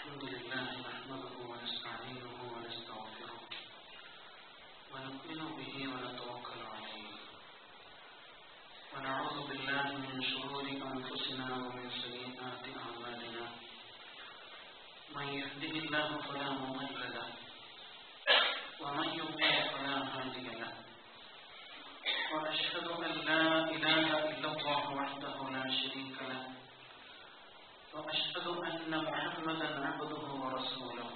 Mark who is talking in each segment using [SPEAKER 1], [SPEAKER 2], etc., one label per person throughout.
[SPEAKER 1] الحمد لله نحمده ونستعينه ونستغفره ونؤمن به ونتوكل عليه ونعوذ بالله من شرور أنفسنا ومن سيئات أعمالنا من يهده الله فلا مضل له ومن يضلل فلا هادي له وأشهد أن لا إله إلا الله وحده لا شريك له وأشهد أن محمدا عبده ورسوله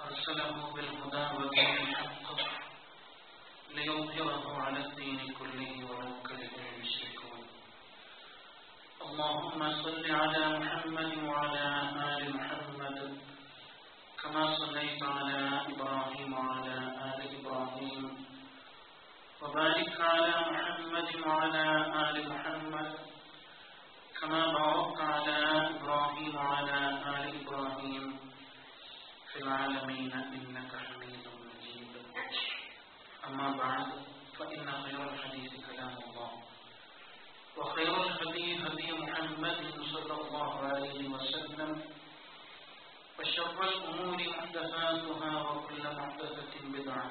[SPEAKER 1] أرسله بالهدى ودين الحق ليظهره على الدين كله ولو كره المشركون. اللهم صل على محمد وعلى آل محمد كما صليت على إبراهيم وعلى آل إبراهيم وبارك على محمد وعلى آل محمد كما باركت على إبراهيم وعلى آل إبراهيم في العالمين إنك حميد مجيد. أما بعد فإن خير الحديث كلام الله وخير الهدي هدي محمد صلى الله عليه وسلم وشر الأمور محدثاتها وكل محدثة بدعة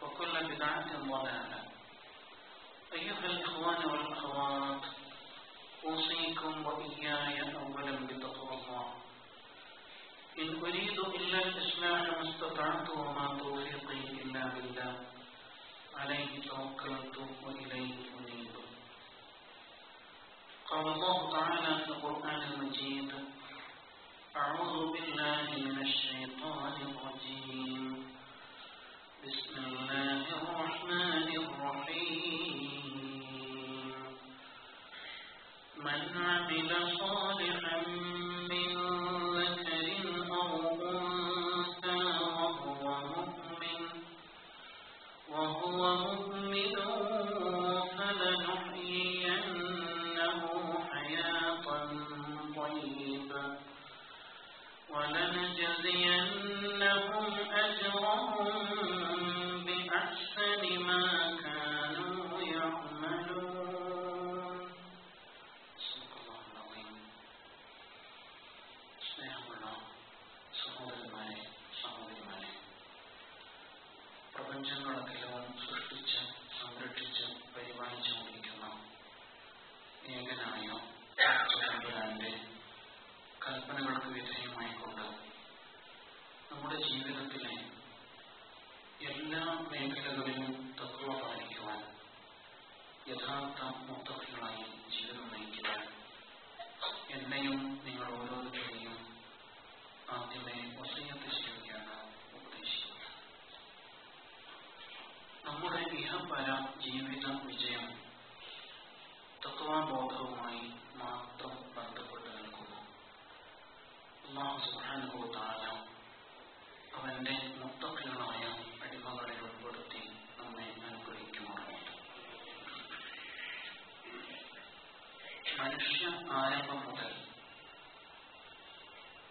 [SPEAKER 1] وكل بدعة ضلالة. أيها الإخوان والأخوات، أوصيكم وإياي أولا بتقوى الله. إن أريد إلا الإصلاح ما استطعت وما توفيقي إلا بالله عليه توكلت وإليه أنيب. قال الله تعالى في القرآن المجيد: أعوذ بالله من الشيطان الرجيم. بسم الله الرحمن الرحيم. من عمل صالحا من ذكر أو أنثى وهو مؤمن فلنحيينه حياة طيبة ولنجزينهم أجرهم بأحسن ما كانوا يعملون. صدق الله العظيم. സ്നേഹമുള്ള സഹോദരന്മാരെ, സഹോദരിമാരെ, പ്രപഞ്ചങ്ങളെല്ലാം സൃഷ്ടിച്ച് സംരക്ഷിച്ച് പരിപാലിച്ചുകൊണ്ടിരിക്കുന്ന ഏകനായ തമ്പുരാന്റെ കൽപ്പനകൾക്ക് വിധേയമായിക്കൊണ്ട് നമ്മുടെ ജീവിതത്തിലെ എല്ലാ മേഖലകളിലും തഖ്വ പാലിക്കുവാൻ, യഥാർത്ഥ മുത്തഖികളായി ജീവിതം നയിക്കുവാൻ എന്നെയും നിങ്ങൾ ഓരോരുത്തരെയും ആദ്യമേ വസിയ്യത്ത് ചെയ്യുകയാണ് ഉപദേശിക്കുന്നത്. നമ്മുടെ ഇഹപര ജീവിത വിജയം തഖ്വാബോധവുമായി മാത്രം ബന്ധപ്പെട്ട് നിൽക്കുന്നു. അല്ലാഹു സുബ്ഹാനഹു വ തആല അവന്റെ മുത്തഖികളായ അടിമകളിൽ ഉൾപ്പെടുത്തി നമ്മെ അനുഗ്രഹിക്കുമാറാകട്ടെ. മനുഷ്യ ആരംഭം മുതൽ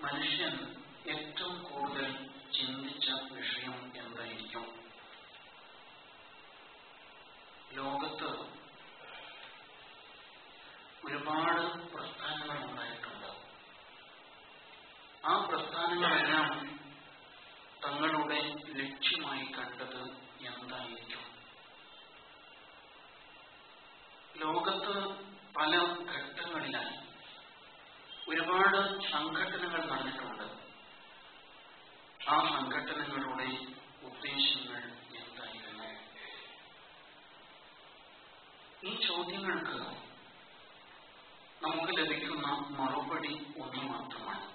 [SPEAKER 1] മനുഷ്യൻ ഏറ്റവും കൂടുതൽ ചിന്തിച്ച വിഷയം എന്തായിരിക്കും? ലോകത്ത് ഒരുപാട് പ്രസ്ഥാനങ്ങൾ ഉണ്ടായിട്ടുണ്ട്. ആ പ്രസ്ഥാനങ്ങളെല്ലാം തങ്ങളുടെ ലക്ഷ്യമായി കണ്ടത് എന്തായിരിക്കും? ലോകത്ത് പല ഘട്ടങ്ങളിലായി ഒരുപാട് സംഘടനകൾ നടന്നിട്ടുണ്ട്. ആ സംഘടനകളുടെ ഉദ്ദേശങ്ങൾ എന്തായിരുന്നു? ഈ ചോദ്യങ്ങൾക്ക് നമുക്ക് ലഭിക്കുന്ന മറുപടി ഒന്ന് മാത്രമാണ്.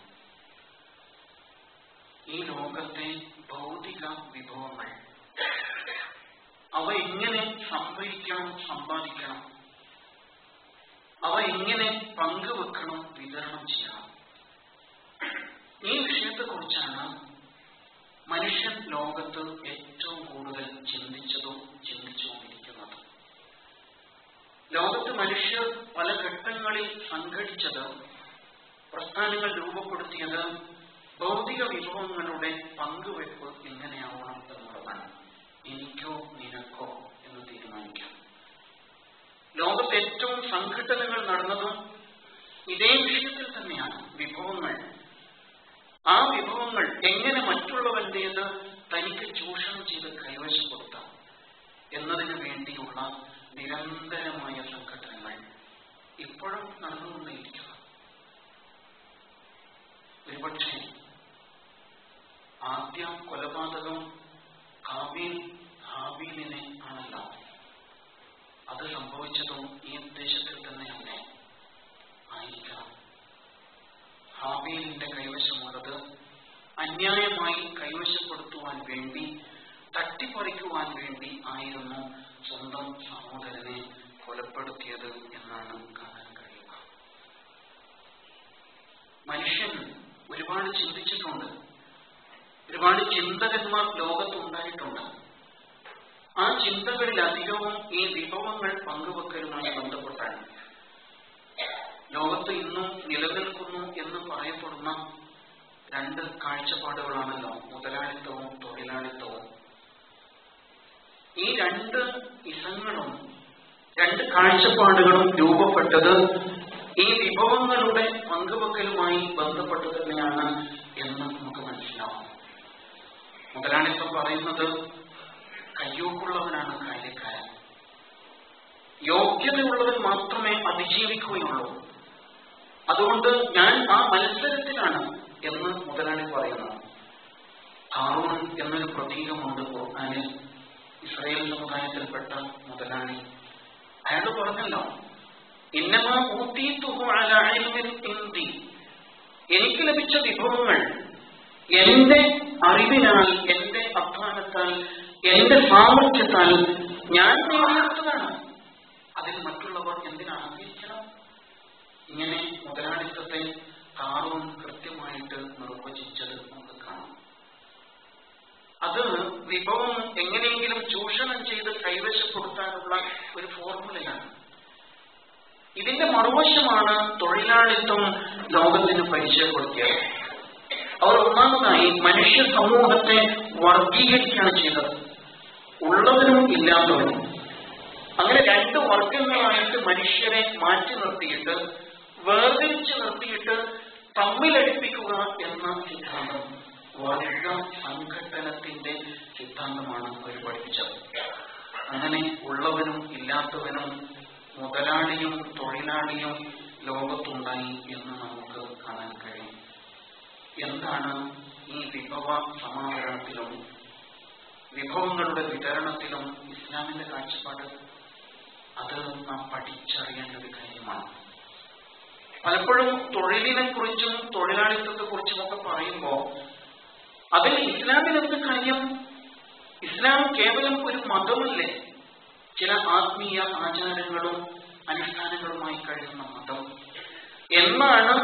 [SPEAKER 1] ഈ ലോകത്തെ ഭൗതിക വിഭവങ്ങൾ അവ എങ്ങനെ സംഭരിക്കണം, സമ്പാദിക്കണം, അവ എങ്ങനെ പങ്കുവെക്കണം, വിതരണം ചെയ്യണം, ഈ വിഷയത്തെക്കുറിച്ചാണ് മനുഷ്യൻ ലോകത്ത് ഏറ്റവും കൂടുതൽ ചിന്തിച്ചതും ചിന്തിച്ചുകൊണ്ടിരിക്കുന്നത്. ലോകത്ത് മനുഷ്യർ പല ഘട്ടങ്ങളിൽ സംഘടിച്ചത്, പ്രസ്ഥാനങ്ങൾ രൂപപ്പെടുത്തിയത് ഭൗതിക വിഭവങ്ങളുടെ പങ്കുവെപ്പ് എങ്ങനെയാവണം എന്നുള്ളതാണ്. എനിക്കോ നിനക്കോ എന്ന് തീരുമാനിക്കാം. ലോകത്ത് ഏറ്റവും സംഘടനകൾ നടന്നതും ഇതേ വിഷയത്തിൽ തന്നെയാണ്. വിഭവങ്ങൾ ആ വിഭവങ്ങൾ എങ്ങനെ മറ്റുള്ളവന്റേത് തനിക്ക് ചൂഷണം ചെയ്ത് കൈവശപ്പെടുത്താം എന്നതിന് വേണ്ടിയുള്ള നിരന്തരമായ സംഘടനകൾ ഇപ്പോഴും നടന്നുകൊണ്ടേയിരിക്കുക. ഒരുപക്ഷെ ആദ്യ കൊലപാതകം കാബീൽ ഹാബീലിനെ ആണല്ലോ. അത് സംഭവിച്ചതും ഈ ഉദ്ദേശത്തിൽ തന്നെയല്ലേ ആയിരിക്കണം. ഹാബീലിന്റെ കൈവശമുള്ളത് അന്യായമായി കൈവശപ്പെടുത്തുവാൻ വേണ്ടി, തട്ടിപ്പറിക്കുവാൻ വേണ്ടി ആയിരുന്നു സ്വന്തം സഹോദരനെ കൊലപ്പെടുത്തിയത് എന്നാണ് കാണാൻ കഴിയുക. മനുഷ്യൻ ഒരുപാട് ചിന്തിച്ചിട്ടുണ്ട്. ഒരുപാട് ചിന്തകന്മാർ ലോകത്തുണ്ടായിട്ടുണ്ട്. ആ ചിന്തകളിൽ അധികവും ഈ വിഭവങ്ങൾ പങ്കുവെക്കലുമായി ബന്ധപ്പെട്ടാണ്. ലോകത്ത് ഇന്നും നിലനിൽക്കുന്നു എന്ന് പറയപ്പെടുന്ന രണ്ട് കാഴ്ചപ്പാടുകളാണല്ലോ മുതലാളിത്തവും തൊഴിലാളിത്തവും. ഈ രണ്ട് ഇസങ്ങളും രണ്ട് കാഴ്ചപ്പാടുകളും രൂപപ്പെട്ടത് ഈ വിഭവങ്ങളുടെ പങ്കുവെക്കലുമായി ബന്ധപ്പെട്ട് തന്നെയാണ് എന്ന് നമുക്ക് മനസ്സിലാവും. മുതലാളിത്തം പറയുന്നത് കയ്യൂക്കുള്ളവനാണ് കാര്യക്കാരൻ, യോഗ്യതയുള്ളവൻ മാത്രമേ അതിജീവിക്കുകയുള്ളൂ, അതുകൊണ്ട് ഞാൻ ആ മത്സരത്തിലാണ് എന്ന് മുതലാളി പറയുന്നു. ഹാറൂൻ എന്നൊരു പ്രതീകമുണ്ട് ഖുർആനിൽ. ഇസ്രായേൽ സമുദായത്തിൽപ്പെട്ട മുതലാളി അയാൾ പറഞ്ഞല്ലോ, ഇന്നമാ ഊതീതുഹു അലാ ഇൽമിൻ ഇൻദി, എനിക്ക് ലഭിച്ച വിഭവങ്ങൾ എന്റെ അറിവിനാൽ, എന്റെ അധ്വാനത്താൽ, എന്റെ സാമർഥ്യത്താൽ ഞാൻ നേടിയെടുത്തതാണ്. അതിൽ മറ്റുള്ളവർ എന്തിനാണ് അംഗീകരിക്കണം? ഇങ്ങനെ മുതലാളിത്തത്തെ ഹാറൂൻ കൃത്യമായിട്ട് നിർവചിച്ചത് നമുക്ക് കാണാം. അത് വിഭവം എങ്ങനെയെങ്കിലും ചൂഷണം ചെയ്ത് കൈവശപ്പെടുത്താനുള്ള ഒരു ഫോർമുലയാണ്. ഇതിന്റെ മറുവശമാണ് തൊഴിലാളിത്തം ലോകത്തിന് പരിചയപ്പെടുത്തിയത്. അവർ ഒന്നാമതായി മനുഷ്യ സമൂഹത്തെ വർഗീകരിക്കുകയാണ് ചെയ്തത്, ഉള്ളവരും ഇല്ലാത്തവരും. അങ്ങനെ രണ്ട് വർഗങ്ങളായിട്ട് മനുഷ്യരെ മാറ്റി നിർത്തിയിട്ട്, വേർതിരിച്ച് നിർത്തിയിട്ട് തമ്മിലടിപ്പിക്കുക എന്ന സിദ്ധാന്തം വർഗ സംഘട്ടനത്തിന്റെ സിദ്ധാന്തമാണ് അവർ പഠിപ്പിച്ചത്. അങ്ങനെ ഉള്ളവനും ഇല്ലാത്തവനും, മുതലാളിയും തൊഴിലാളിയും ലോകത്തുണ്ടായി എന്ന് നമുക്ക് കാണാൻ കഴിയും. എന്താണ് ഈ വിഭവ സമാഹരണത്തിലും വിഭവങ്ങളുടെ വിതരണത്തിലും ഇസ്ലാമിന്റെ കാഴ്ചപ്പാട്? അത് നാം പഠിച്ചറിയേണ്ട ഒരു കാര്യമാണ്. പലപ്പോഴും തൊഴിലിനെ കുറിച്ചും തൊഴിലാളിത്തത്തെ കുറിച്ചുമൊക്കെ പറയുമ്പോൾ അതിൽ ഇസ്ലാമിലെന്ത് കാര്യം? ഇസ്ലാം കേവലം ഒരു മതമല്ലേ? ചില ആത്മീയ ആചാരങ്ങളും അനുഷ്ഠാനങ്ങളുമായി കഴിയുന്ന മതം എന്നാണ്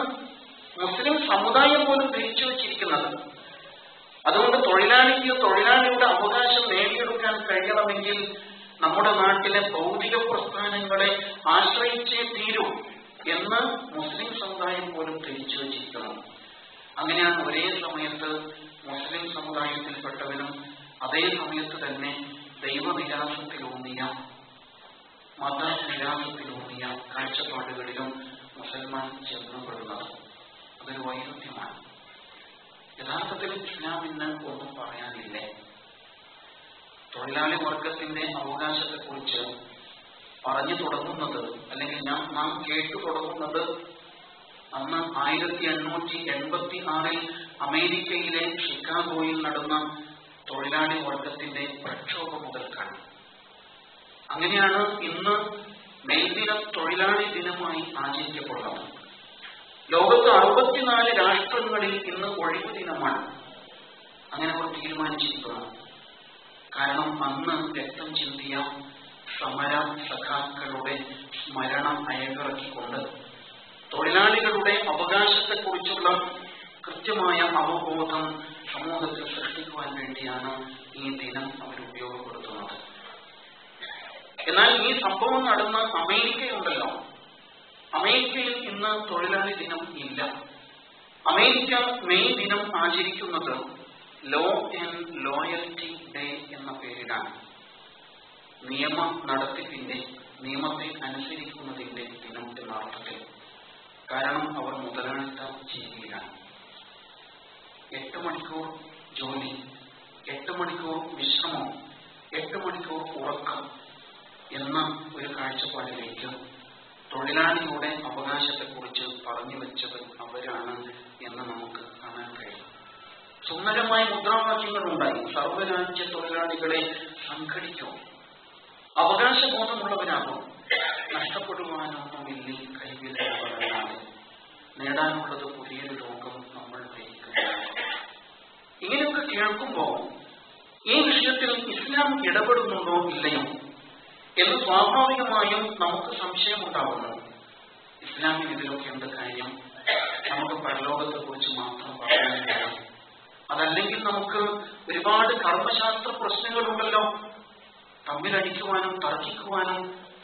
[SPEAKER 1] മുസ്ലിം സമുദായം പോലും ധരിച്ചു വച്ചിരിക്കുന്നത്. അതുകൊണ്ട് തൊഴിലാളിക്ക് തൊഴിലാളിയുടെ അവകാശം നേടിയെടുക്കാൻ കഴിയണമെങ്കിൽ നമ്മുടെ നാട്ടിലെ ഭൗതിക പ്രസ്ഥാനങ്ങളെ ആശ്രയിച്ചേ തീരൂ എന്ന് മുസ്ലിം സമുദായം പോലും ധരിച്ചു വച്ചിരിക്കുന്നു. അങ്ങനെയാണ് ഒരേ സമയത്ത് മുസ്ലിം സമുദായത്തിൽപ്പെട്ടവനും അതേ സമയത്ത് തന്നെ ദൈവനിരാസത്തിലൂന്നിയ, മതനിരാസത്തിലൂന്നിയ കാഴ്ചപ്പാടുകളിലും മുസൽമാൻ ചെന്നപ്പെടുന്നത്. അതൊരു വൈരുദ്ധ്യമാണ്. യഥാർത്ഥത്തിൽ ഇസ്ലാമിന് ഒന്നും പറയാനില്ലേ? തൊഴിലാളി വർഗത്തിന്റെ അവകാശത്തെക്കുറിച്ച് പറഞ്ഞു തുടങ്ങുന്നത്, അല്ലെങ്കിൽ നാം കേട്ടു തുടങ്ങുന്നത് അന്ന് 1886 അമേരിക്കയിലെ ഷിക്കാഗോയിൽ നടന്ന തൊഴിലാളി വർഗത്തിന്റെ പ്രക്ഷോഭം മുതൽക്കാണ്. അങ്ങനെയാണ് ഇന്ന് മെയ്ദിനം തൊഴിലാളി ദിനമായി ആചരിക്കപ്പെടുന്നത്. ലോകത്ത് 64 രാഷ്ട്രങ്ങളിൽ ഇന്ന് ഒഴിവു ദിനമാണ്. അങ്ങനെ അവർ തീരുമാനിച്ചിരിക്കുന്നു. കാരണം അന്ന് രക്തം ചിന്തിയ സമര സഖാക്കളുടെ സ്മരണം അയവിറക്കിക്കൊണ്ട് തൊഴിലാളികളുടെ അവകാശത്തെക്കുറിച്ചുള്ള കൃത്യമായ അവബോധം സമൂഹത്തിൽ സൃഷ്ടിക്കുവാൻ വേണ്ടിയാണ് ഈ ദിനം അവർ ഉപയോഗപ്പെടുത്തുന്നത്. എന്നാൽ ഈ സംഭവം നടന്ന അമേരിക്കയുണ്ടല്ലോ, അമേരിക്കയിൽ ഇന്ന് തൊഴിലാളി ദിനം ഇല്ല. അമേരിക്ക മെയ് ദിനം ആചരിക്കുന്നത് ലോ ആൻഡ് ലോയൽറ്റി ഡേ എന്ന പേരിലാണ്. നിയമ നടത്തിപ്പിന്റെ, നിയമത്തെ അനുസരിക്കുന്നതിന്റെ ദിനം എന്ന അർത്ഥത്തിൽ. കാരണം അവർ മുതലാളിത്ത ജീവിയിലാണ്. മണിക്കൂർ ജോലി, 8 മണിക്കൂർ വിശ്രമം, 8 മണിക്കൂർ ഉറക്കം എന്ന ഒരു കാഴ്ചപ്പാടിലേക്ക് തൊഴിലാളിയുടെ അവകാശത്തെക്കുറിച്ച് പറഞ്ഞു വെച്ചത് അവരാണ് എന്ന് നമുക്ക് കാണാൻ കഴിയും. സുന്ദരമായ മുദ്രാവാക്യങ്ങളുണ്ടായി. സർവ്വരാജ്യ തൊഴിലാളികളെ സംഘടിക്കൂ, അവകാശബോധമുള്ളവരാകും, നഷ്ടപ്പെടുവാനൊന്നുമില്ലേ കൈവില്ലാതെ, നേടാനുള്ളത് പുതിയൊരു ലോകം നമ്മൾ നയിക്കുന്നു. ഇങ്ങനെയൊക്കെ കേൾക്കുമ്പോൾ ഈ വിഷയത്തിൽ ഇസ്ലാം ഇടപെടുന്നുണ്ടോ ഇല്ലയോ എന്ന് സ്വാഭാവികമായും നമുക്ക് സംശയമുണ്ടാകുന്നു. ഇസ്ലാമിൽ ഇതിലൊക്കെ എന്ത് കാര്യം? നമുക്ക് പരലോകത്തെ കുറിച്ച് മാത്രം പറയാൻ കഴിയും. അതല്ലെങ്കിൽ നമുക്ക് ഒരുപാട് കർമ്മശാസ്ത്ര പ്രശ്നങ്ങളുണ്ടല്ലോ. തമ്മിലടിക്കുവാനും തർക്കിക്കുവാനും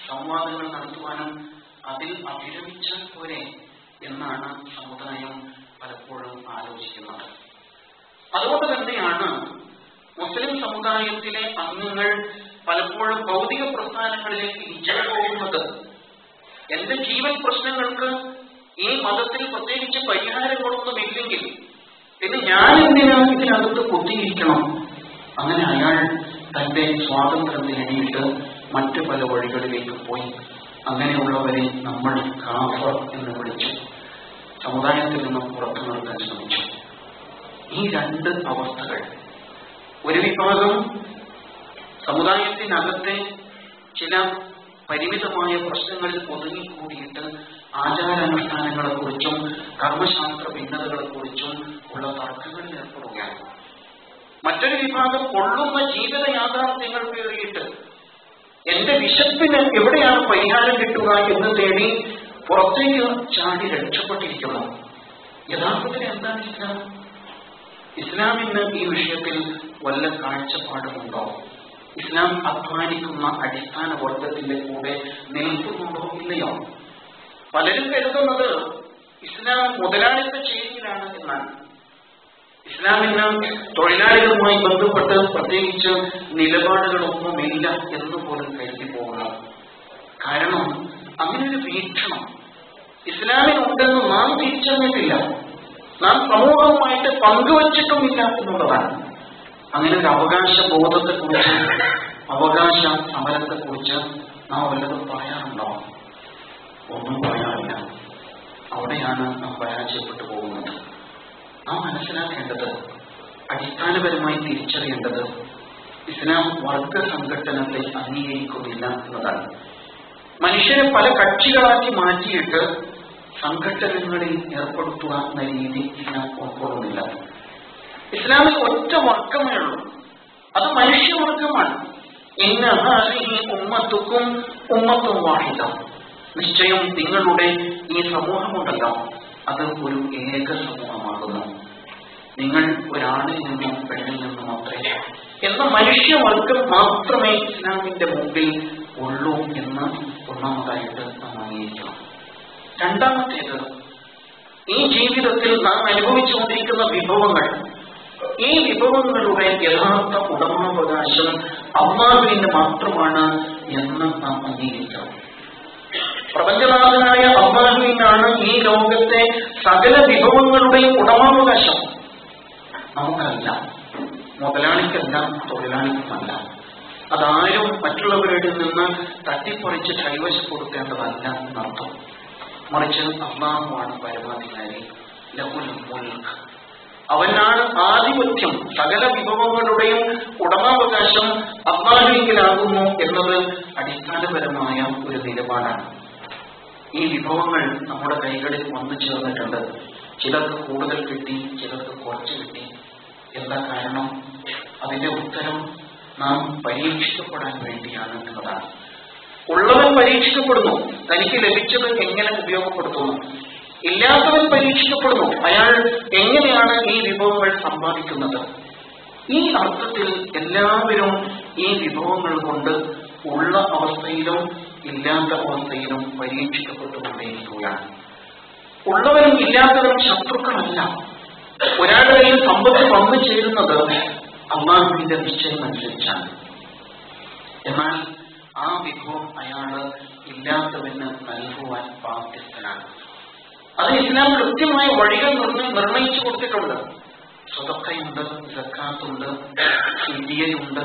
[SPEAKER 1] സംവാദങ്ങൾ നടത്തുവാനും അതിൽ അഭിരമിച്ചാൽ പോരെ എന്നാണ് സമുദായം പലപ്പോഴും ആലോചിക്കുന്നത്. അതുകൊണ്ട് തന്നെയാണ് മുസ്ലിം സമുദായത്തിലെ അംഗങ്ങൾ പലപ്പോഴും ഭൗതിക പ്രസ്ഥാനങ്ങളിലേക്ക് ഇജറ പോകുന്നത്. എന്റെ ജീവൻ പ്രശ്നങ്ങൾക്ക് ഈ മതത്തിൽ പ്രത്യേകിച്ച് പരിഹാരങ്ങളൊന്നുമില്ലെങ്കിൽ പിന്നെ ഞാൻ എന്തിനാ ഇതിനകത്ത് കുത്തിയിരിക്കണം? അങ്ങനെ അയാൾ തന്റെ സ്വാതന്ത്ര്യം നേടിയിട്ട് മറ്റു പല വഴികളിലേക്ക് പോയി. അങ്ങനെയുള്ളവരെ നമ്മൾ കാഫർ എന്ന് വിളിച്ചു, സമുദായത്തിൽ നിന്നും പുറത്തു നിർത്താൻ ശ്രമിച്ചു. ഈ രണ്ട് അവസ്ഥകൾ, ഒരു വിഭാഗം സമുദായത്തിനകത്തെ ചില പരിമിതമായ പ്രശ്നങ്ങളിൽ ഒതുങ്ങിക്കൂടിയിട്ട് ആചാരാനുഷ്ഠാനങ്ങളെക്കുറിച്ചും കർമ്മശാസ്ത്ര ഭിന്നതകളെക്കുറിച്ചും ഉള്ള തർക്കങ്ങളിൽ ഏർപ്പെടുകയാണ്. മറ്റൊരു വിഭാഗം കൊള്ളുന്ന ജീവിത യാഥാർത്ഥ്യങ്ങൾ കയറിയിട്ട് എന്റെ വിശപ്പിന് എവിടെയാണ് പരിഹാരം കിട്ടുക എന്ന് തേടി പുറത്തേക്ക് ചാടി രക്ഷപ്പെട്ടിരിക്കുന്നു. യഥാർത്ഥത്തിൽ എന്താണ് ഇസ്ലാം? ഇസ്ലാമിന് ഈ വിഷയത്തിൽ വല്ല കാഴ്ചപ്പാടുമുണ്ടോ? ഇസ്ലാം അധ്വാനിക്കുന്ന അടിസ്ഥാന വർഗത്തിന്റെ കൂടെ നിൽക്കുന്നുണ്ടോ ഇല്ലയോ? പലരും കരുതുന്നത് ഇസ്ലാം മുതലാളിത്ത ചേരിയിലാണ് എന്നാണ്. ഇസ്ലാമിന് തൊഴിലാളികളുമായി ബന്ധപ്പെട്ട് പ്രത്യേകിച്ച് നിലപാടുകളൊന്നുമില്ല എന്ന് പോലും കരുതി പോകുന്നു. കാരണം അങ്ങനൊരു വീക്ഷണം ഇസ്ലാമിനുണ്ടെന്ന് നാം തിരിച്ചറിഞ്ഞിട്ടില്ല, നാം സമൂഹവുമായിട്ട് പങ്കുവച്ചിട്ടുമില്ല എന്നുള്ളതാണ്. അങ്ങനെ ഒരു അവകാശ ബോധത്തെക്കുറിച്ച്, അവകാശ സമരത്തെക്കുറിച്ച് നാം വല്ലതും പറയാറുണ്ടോ? ഒന്നും പറയാറില്ല. അവിടെയാണ് നാം പരാജയപ്പെട്ടു പോകുന്നത്. നാം മനസ്സിലാക്കേണ്ടത്, അടിസ്ഥാനപരമായി തിരിച്ചറിയേണ്ടത്, ഇസ്ലാം വർഗ സംഘടനത്തെ അംഗീകരിക്കുന്നില്ല എന്നതാണ്. മനുഷ്യരെ പല കക്ഷികളാക്കി മാറ്റിയിട്ട് സംഘടനകളിൽ ഏർപ്പെടുത്തുക എന്ന രീതി ഇസ്ലാം ഉൾക്കൊള്ളുന്നില്ല. ഇസ്ലാമിൽ ഒറ്റ വർഗമേ ഉള്ളൂ, അത് മനുഷ്യവർഗമാണ്. ഇന്ന ഹാദിഹി ഉമ്മത്തുക്കും ഉമ്മത്തും വാഹിദ, നിശ്ചയം നിങ്ങളുടെ ഈ സമൂഹമുണ്ടല്ലോ അത് ഒരു ഏക സമൂഹമാകുന്നു. നിങ്ങൾ ഒരാണിൽ നിന്നും പെണ്ണിൽ നിന്നും അത്രേ എന്ന മനുഷ്യവർഗം മാത്രമേ ഇസ്ലാമിന്റെ മുമ്പിൽ ഉള്ളൂ എന്ന് ഒന്നാമതായിട്ട് നാം അംഗീകരിക്കണം. രണ്ടാമത്തേത്, ഈ ജീവിതത്തിൽ നാം അനുഭവിച്ചുകൊണ്ടിരിക്കുന്ന വിഭവങ്ങൾ, ഈ വിഭവങ്ങളുടെ യഥാർത്ഥ ഉടമാവകാശം അല്ലാഹുവിന് മാത്രമാണ് എന്ന് നാം അംഗീകരിക്കണം. പ്രപഞ്ചനാഥനായ അല്ലാഹുവിനാണ് ഈ ലോകത്തെ സകല വിഭവങ്ങളുടെയും ഉടമാവകാശം. നമുക്കല്ല, മുതലാളിക്കല്ല, തൊഴിലാളിക്കുമല്ല. അതാരും മറ്റുള്ളവരുടെ നിന്ന് തട്ടിപ്പറിച്ച് കൈവശപ്പെടുത്തേണ്ടതല്ല എന്നർത്ഥം. മറിച്ച് അല്ലാഹുവാണ് പരമാധികാരി, ലഹുൽ മുൽക്ക്, അവനാണ് ആധിപത്യം. സകല വിഭവങ്ങളുടെയും ഉടമാവകാശം അല്ലാഹുവിലാകുന്നു എന്നത് അടിസ്ഥാനപരമായ ഒരു നിലപാടാണ്. ഈ വിഭവങ്ങൾ നമ്മുടെ കൈകളിൽ വന്നു ചേർന്നിട്ടുണ്ട്. ചിലർക്ക് കൂടുതൽ കിട്ടി, ചിലർക്ക് കുറച്ച് കിട്ടി. എന്താ കാരണം? അതിന്റെ ഉത്തരം നാം പരീക്ഷിക്കപ്പെടാൻ വേണ്ടിയാണ് എന്നതാണ്. ഉള്ളവൻ പരീക്ഷിക്കപ്പെടുന്നു, തനിക്ക് ലഭിച്ചത് എങ്ങനെ ഉപയോഗപ്പെടുത്തുന്നു. ഇല്ലാത്തവൻ പരീക്ഷിക്കപ്പെടുന്നു, അയാൾ എങ്ങനെയാണ് ഈ വിഭവങ്ങൾ സമ്പാദിക്കുന്നത്. ഈ അർത്ഥത്തിൽ എല്ലാവരും ഈ വിഭവങ്ങൾ കൊണ്ട് ഉള്ള അവസ്ഥയിലും ഇല്ലാത്ത അവസ്ഥയിലും പരീക്ഷിക്കപ്പെട്ടുകൊണ്ടേയിരിക്കുകയാണ്. ഉള്ളവരും ഇല്ലാത്തവരും ശത്രുക്കളല്ല. ഒരാളുടെ കയ്യിൽ സമ്പത്ത് വന്നു ചേരുന്നത് അല്ലാഹുവിന്റെ നിശ്ചയം അനുസരിച്ചാണ്. എന്നാൽ ആ വിഭവം അയാള് ഇല്ലാത്തവന് നൽകുവാൻ ബാധ്യസ്ഥനാണ്. അത് ഇസ്ലാം കൃത്യമായ വഴികൾ നിർണയിച്ചു കൊടുത്തിട്ടുണ്ട്. സ്വതക്കയുണ്ട്, സക്കാത്തുണ്ട്, ഫിദിയയുണ്ട്,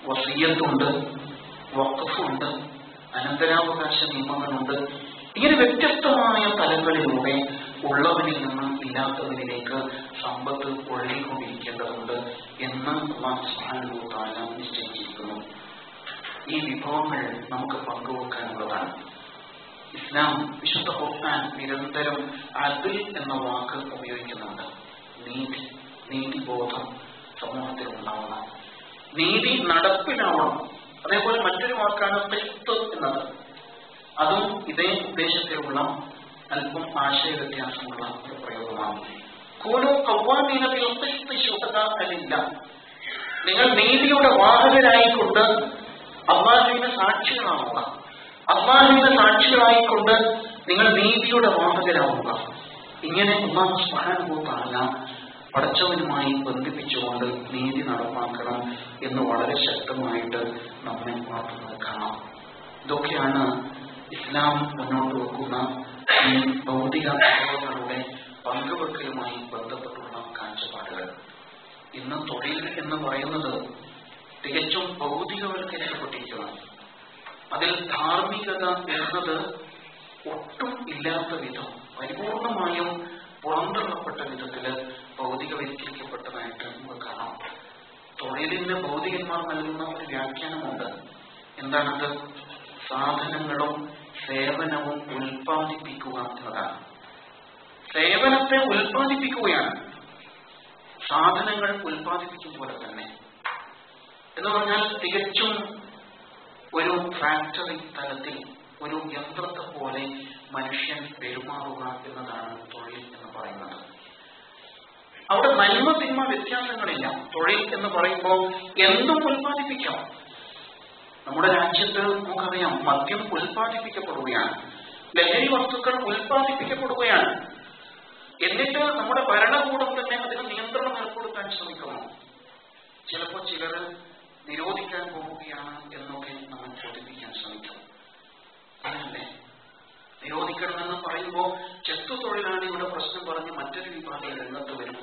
[SPEAKER 1] വസിയ്യത്തുണ്ട്, വഖഫുണ്ട്, അനന്തരാവകാശ നിയമങ്ങളുണ്ട്. ഇങ്ങനെ വ്യത്യസ്തമായ തലങ്ങളിലൂടെ ഉള്ളവനിൽ നിന്നും ഇല്ലാത്തവനിലേക്ക് സമ്പത്ത് ഒഴുകിക്കൊണ്ടിരിക്കേണ്ടതുണ്ട് എന്ന് അല്ലാഹു സുബ്ഹാനഹു വ തആല നിശ്ചയിച്ചിരിക്കുന്നു. ഈ വിഭവങ്ങൾ നമുക്ക് പങ്കുവെക്കാനുള്ളതാണ്. ഇസ്ലാം വിശുദ്ധ ഖുർആൻ നിരന്തരം അദ്ൽ എന്ന വാക്ക് ഉപയോഗിക്കുന്നുണ്ട്. നീതി, നീതിബോധം സമൂഹത്തിൽ ഉണ്ടാവണം, നീതി നടപ്പിലാവണം. അതേപോലെ മറ്റൊരു വാക്കാണ് ഖിസ്ത് എന്നത്. അതും ഇതേ ഉദ്ദേശത്തിലുള്ള അല്പം ആശയ വ്യത്യാസമുള്ള ഒരു പ്രയോഗമാണ്. കൂനൂ ഖവ്വാമീന ബിൽ ഖിസ്തി ശുഹദാഅ ലില്ലാഹ്, നിങ്ങൾ നീതിയുടെ വാഹകരായിക്കൊണ്ട് അല്ലാഹുവിന്റെ സാക്ഷികളാവുക. അല്ലാഹുവിന്റെ സാക്ഷികളായിക്കൊണ്ട് നിങ്ങൾ നീതിയുടെ വാഹകരാവുക. ഇങ്ങനെ അല്ലാഹു സുബ്ഹാനഹു വ തആല പടച്ചവനുമായി ബന്ധിപ്പിച്ചുകൊണ്ട് നീതി നടപ്പാക്കണം എന്ന് വളരെ ശക്തമായിട്ട് നമ്മെ ഉണർത്തുന്നത് കാണാം. ഇതൊക്കെയാണ് ഇസ്ലാം മുന്നോട്ട് വെക്കുന്ന ഈ ഭൗതിക വിഭവങ്ങളുടെ പങ്കുവെക്കലുമായി ബന്ധപ്പെട്ടുള്ള കാഴ്ചപ്പാടുകൾ. ഇന്ന് തൊഴിൽ എന്ന് പറയുന്നത് തികച്ചും ഭൗതികവൽക്കരിക്കപ്പെട്ടിരിക്കുന്നു. അതിൽ ധാർമ്മികത എന്നത് ഒട്ടും ഇല്ലാത്ത വിധം, പരിപൂർണമായും പുറന്തള്ളപ്പെട്ട വിധത്തില് ഭൗതികവൽക്കരിക്കപ്പെട്ടതായിട്ട് നമുക്ക് കാണാം. തൊഴിലിന് ഭൗതികന്മാർ നൽകുന്ന ഒരു വ്യാഖ്യാനമുണ്ട്. എന്താണത്? സാധനങ്ങളും സേവനവും ഉൽപ്പാദിപ്പിക്കുക എന്നതാണ്. സേവനത്തെ ഉൽപ്പാദിപ്പിക്കുകയാണ്, സാധനങ്ങൾ ഉൽപ്പാദിപ്പിക്കും പോലെ തന്നെ. എന്ന് പറഞ്ഞാൽ തികച്ചും ഒരു ഫാക്ടറി തലത്തിൽ ഒരു യന്ത്രത്തെ പോലെ മനുഷ്യൻ പെരുമാറുക എന്നതാണ് തൊഴിൽ എന്ന് പറയുന്നത്. അവിടെ നന്മ തിന്മ വ്യത്യാസങ്ങളില്ല. തൊഴിൽ എന്ന് പറയുമ്പോൾ എന്തും ഉൽപ്പാദിപ്പിക്കാം. നമ്മുടെ രാജ്യത്ത് നമുക്കറിയാം, മദ്യം ഉൽപ്പാദിപ്പിക്കപ്പെടുകയാണ്, ലഹരി വസ്തുക്കൾ ഉൽപ്പാദിപ്പിക്കപ്പെടുകയാണ്. എന്നിട്ട് നമ്മുടെ ഭരണകൂടം തന്നെ അതിന് നിയന്ത്രണം ഏർപ്പെടുത്താൻ ശ്രമിക്കുന്നു. ചിലപ്പോൾ ചിലർ നിരോധിക്കാൻ പോവുകയാണ് എന്നൊക്കെ നമ്മൾ ബോധിപ്പിക്കാൻ ശ്രമിക്കും. അതല്ലേ, നിരോധിക്കണമെന്ന് പറയുമ്പോൾ ചെത്തു തൊഴിലാളിയുടെ പ്രശ്നം പറഞ്ഞ് മറ്റൊരു വിഭാഗം രംഗത്ത് വരും.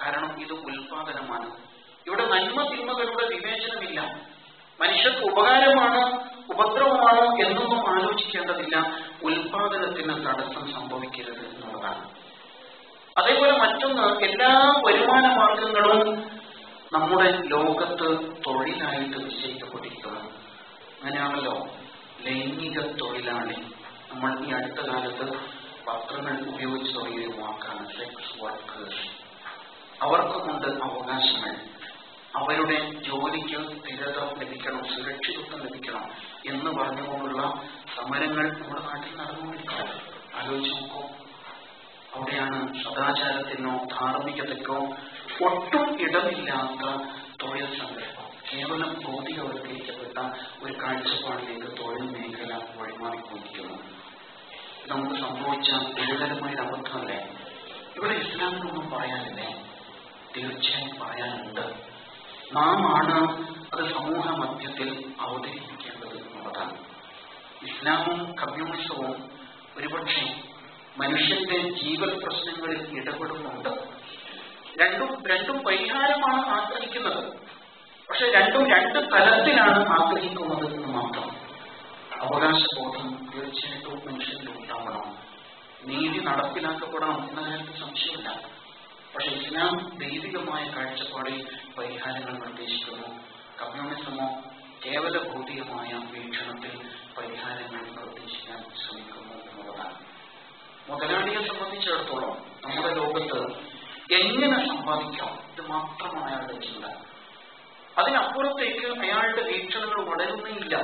[SPEAKER 1] കാരണം ഇത് ഉൽപാദനമാണ്. ഇവിടെ നന്മ തിന്മകളുടെ വിവേചനമില്ല. മനുഷ്യർക്ക് ഉപകാരമാണോ ഉപദ്രവമാണോ എന്നൊന്നും ആലോചിക്കേണ്ടതില്ല. ഉൽപാദനത്തിന് തടസ്സം സംഭവിക്കരുത് എന്നുള്ളതാണ്. അതേപോലെ മറ്റൊന്ന്, എല്ലാ വരുമാന മാർഗങ്ങളും നമ്മുടെ ലോകത്ത് തൊഴിലായിട്ട് നിശ്ചയിക്കപ്പെട്ടിരിക്കുന്നു. അങ്ങനെയാണല്ലോ ലൈംഗിക തൊഴിലാളി. നമ്മൾ ഈ അടുത്ത കാലത്ത് പത്രങ്ങൾ ഉപയോഗിച്ച് തുടങ്ങിയ വാക്കാണ് സെക്സ് വർക്കേഴ്സ്. അവർക്കുമുണ്ട് അവകാശങ്ങൾ. അവരുടെ ജോലിക്ക് സ്ഥിരത ലഭിക്കണം, സുരക്ഷിതത്വം ലഭിക്കണം എന്ന് പറഞ്ഞുകൊണ്ടുള്ള സമരങ്ങൾ നമ്മുടെ നാട്ടിൽ നടന്നുകൊണ്ടിരിക്കുന്നത്. ആലോചിച്ച് നോക്കൂ. അവിടെയാണ് സദാചാരത്തിനോ ധാർമ്മികതയ്ക്കോ ഒട്ടും ഇടമില്ലാത്ത തൊഴിൽ സങ്കല്പം, കേവലം ഭൗതികവൽക്കരിക്കപ്പെട്ട ഒരു കാഴ്ചപ്പാടിലേക്ക് തൊഴിൽ മേഖല വഴിമാറിക്കൊണ്ടിരിക്കുന്നു. നമുക്ക് സംഭവിച്ച ഗുരുതരമായ അബദ്ധമല്ലേ? ഇവിടെ ഇസ്ലാമിനൊന്നും പറയാനില്ലേ? തീർച്ചയായും പറയാനുണ്ട്. നാം ആണ് അത് സമൂഹ മധ്യത്തിൽ അവതരിപ്പിക്കേണ്ടത് എന്നുള്ളതാണ്. ഇസ്ലാമും കമ്മ്യൂണിസവും ഒരുപക്ഷെ മനുഷ്യന്റെ ജീവൽ പ്രശ്നങ്ങളിൽ ഇടപെടുന്നുണ്ട്. രണ്ടും പരിഹാരമാണ് ആഗ്രഹിക്കുന്നത്. പക്ഷെ രണ്ടും രണ്ട് തലത്തിലാണ് ആഗ്രഹിക്കുന്നത് എന്ന് മാത്രം. അവകാശബോധം തീർച്ചയായിട്ടും മനുഷ്യന്റെ ഉണ്ടാവണം. നീതി നടപ്പിലാക്കപ്പെടണം എന്ന കാര്യത്തിൽ സംശയമില്ല. പക്ഷെ ഇസ്ലാം ദൈവികമായ കാഴ്ചപ്പാടിൽ പരിഹാരങ്ങൾ നിർദ്ദേശിക്കുന്നു. കമ്മ്യൂണിസമോ കേവല ഭൗതികമായ വീക്ഷണത്തിൽ പരിഹാരങ്ങൾ നിർദ്ദേശിക്കാൻ ശ്രമിക്കുന്നു എന്നുള്ളതാണ്. മുതലാളിയെ സംബന്ധിച്ചിടത്തോളം നമ്മുടെ ലോകത്ത് എങ്ങനെ സമ്പാദിക്കാം ഇത് മാത്രമാണ് അയാളുടെ ചിന്ത. അതിനപ്പുറത്തേക്ക് അയാളുടെ വീക്ഷണങ്ങൾ വളരുന്നേയില്ല.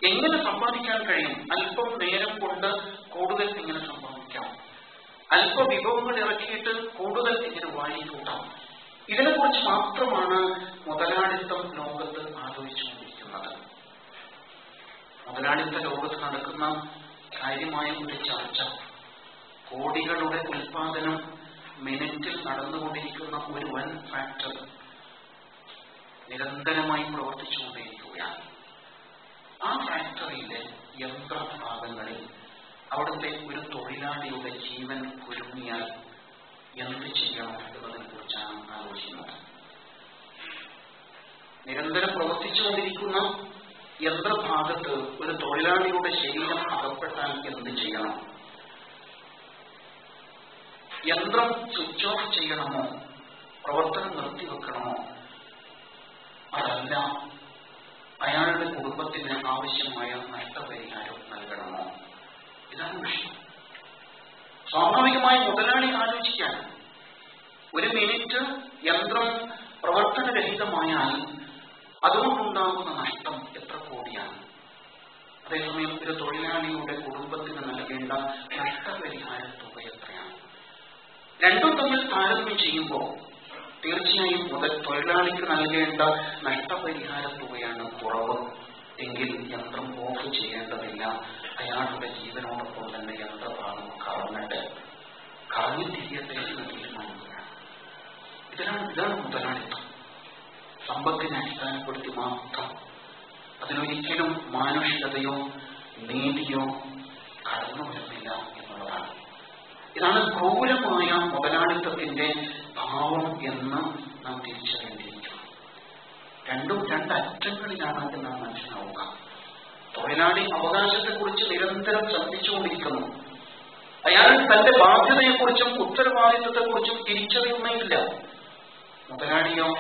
[SPEAKER 1] എങ്ങനെ സമ്പാദിക്കാൻ കഴിയും? അല്പം നേരം കൊണ്ട് കൂടുതൽ എങ്ങനെ സമ്പാദിക്കാം? അല്പ വിഭവങ്ങൾ ഇറക്കിയിട്ട് കൂടുതൽ എങ്ങനെ വാങ്ങിക്കൂട്ടാം? ഇതിനെക്കുറിച്ച് മാത്രമാണ് മുതലാളിത്തം ലോകത്ത് ആലോചിച്ചുകൊണ്ടിരിക്കുന്നത്. മുതലാളിത്ത ലോകത്ത് നടക്കുന്ന കാര്യമായ ഒരു ചർച്ച, കോടികളുടെ ഉൽപാദനം മിനിറ്റിൽ നടന്നുകൊണ്ടിരിക്കുന്ന ഒരു വൻ ഫാക്ടറി നിരന്തരമായി പ്രവർത്തിച്ചുകൊണ്ടിരിക്കുകയാണ്. ആ ഫാക്ടറിയിലെ യന്ത്രഭാഗങ്ങളിൽ അവിടുത്തെ ഒരു തൊഴിലാളിയുടെ ജീവൻ കുരുങ്ങിയാൽ എന്ത് ചെയ്യണം എന്നതിനെ കുറിച്ചാണ് ആലോചിക്കുന്നത്. നിരന്തരം പ്രവർത്തിച്ചുകൊണ്ടിരിക്കുന്ന യന്ത്രഭാഗത്ത് ഒരു തൊഴിലാളിയുടെ ശരീരം അകപ്പെട്ടാൽ എന്ത് ചെയ്യണം? യന്ത്രം സ്വിച്ച് ഓഫ് ചെയ്യണമോ, പ്രവർത്തനം നിർത്തിവെക്കണമോ, അതല്ല അയാളുടെ കുടുംബത്തിന് ആവശ്യമായ നഷ്ടപരിഹാരം നൽകണമോ? ഇതാണ് വിഷയം. സ്വാഭാവികമായി മുതലാളി ആലോചിക്കാൻ, ഒരു മിനിറ്റ് യന്ത്രം പ്രവർത്തനരഹിതമായാൽ അതുകൊണ്ടുണ്ടാകുന്ന നഷ്ടം എത്ര കോടിയാണ്. അതേസമയം ഒരു തൊഴിലാളിയുടെ കുടുംബത്തിന് നൽകേണ്ട നഷ്ടപരിഹാര തുക എത്രയാണ്? രണ്ടും തമ്മിൽ താരതമ്യം ചെയ്യുമ്പോൾ തീർച്ചയായും തൊഴിലാളിക്ക് നൽകേണ്ട നഷ്ടപരിഹാര തുകയാണ് കുറവ്. എങ്കിൽ യന്ത്രം ഓഫ് ചെയ്യേണ്ടതില്ല. അയാളുടെ ജീവനോടൊപ്പം തന്നെ യന്ത്രഭാഗം കറങ്ങിത്തിരിയട്ടെ എന്ന് തീരുമാനിക്കുകയാണ്. ഇതാണ് മുതലാളിത്തം. സമ്പത്തിനെ അടിസ്ഥാനപ്പെടുത്തി മാത്രം. അതിലൊരിക്കലും മാനുഷികതയോ നീതിയോ കടന്നു വരുന്നില്ല എന്നുള്ളതാണ്. ഇതാണ് ക്രൂരമായ മുതലാളിത്തത്തിന്റെ ഭാവം എന്ന് നാം തിരിച്ചറിയേണ്ടിയിരിക്കുന്നു. രണ്ടും രണ്ടറ്റങ്ങളിലാണ് എന്ന് നാം മനസ്സിലാവുക. തൊഴിലാളി അവകാശത്തെക്കുറിച്ച് നിരന്തരം ശ്രദ്ധിച്ചുകൊണ്ടിരിക്കുന്നു. അയാൾ തന്റെ ബാധ്യതയെക്കുറിച്ചും ഉത്തരവാദിത്വത്തെക്കുറിച്ചും തിരിച്ചറിയുന്നേയില്ല. മുതലാളിയോ